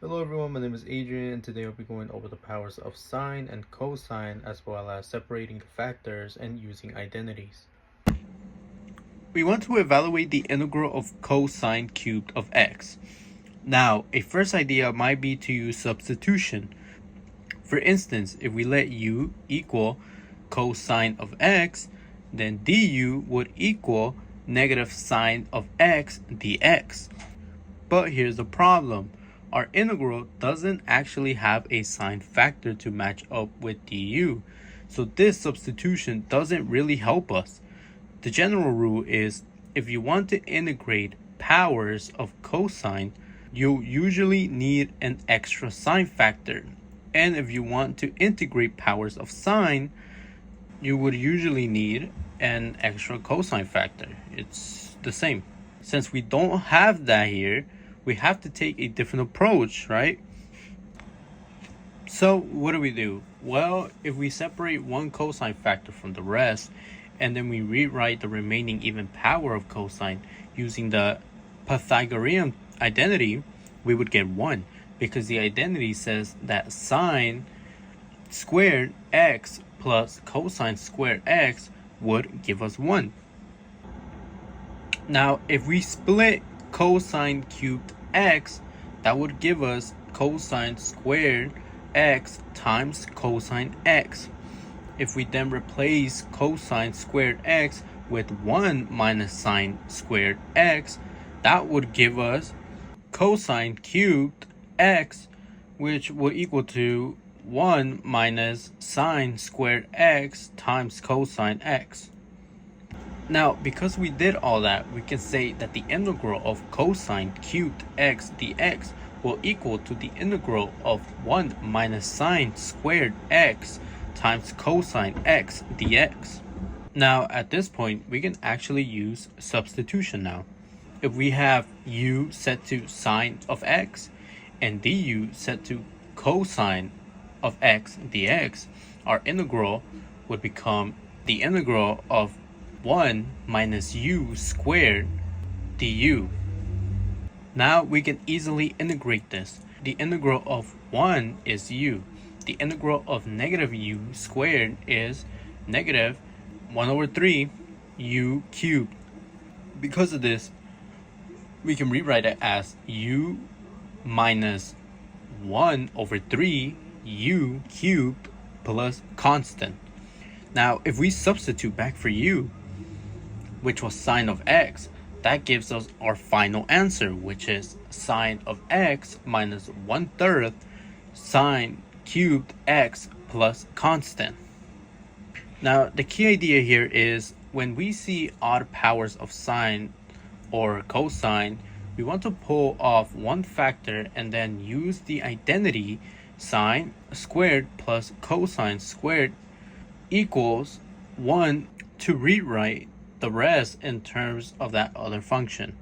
Hello everyone, my name is Adrian, and today I'll be going over the powers of sine and cosine, as well as separating factors and using identities. We want to evaluate the integral of cosine cubed of x. Now, a first idea might be to use substitution. For instance, if we let u equal cosine of x, then du would equal negative sine of x dx. But here's the problem. Our integral doesn't actually have a sine factor to match up with du, so this substitution doesn't really help us. The general rule is if you want to integrate powers of cosine, you'll usually need an extra sine factor. And if you want to integrate powers of sine, you would usually need an extra cosine factor. It's the same. Since we don't have that here, we have to take a different approach, right? So what do? Well, if we separate one cosine factor from the rest, and then we rewrite the remaining even power of cosine using the Pythagorean identity, we would get 1, because the identity says that sine squared x plus cosine squared x would give us 1. Now, if we split cosine cubed x, that would give us cosine squared x times cosine x. If we then replace cosine squared x with 1 minus sine squared x, that would give us cosine cubed x, which will equal to 1 minus sine squared x times cosine x. Now, because we did all that, we can say that the integral of cosine cubed x dx will equal to the integral of 1 minus sine squared x times cosine x dx. Now, at this point, we can actually use substitution now. If we have u set to sine of x and du set to cosine of x dx, our integral would become the integral of 1 minus u squared du. Now we can easily integrate this. The integral of 1 is u. The integral of negative u squared is negative 1 over 3 u cubed. Because of this, we can rewrite it as u minus 1 over 3 u cubed plus constant. Now, if we substitute back for u, which was sine of x, that gives us our final answer, which is sine of x minus 1/3 sine cubed x plus constant. Now, the key idea here is when we see odd powers of sine or cosine, we want to pull off one factor and then use the identity sine squared plus cosine squared equals 1 to rewrite the rest in terms of that other function.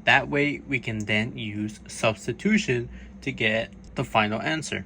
That way we can then use substitution to get the final answer.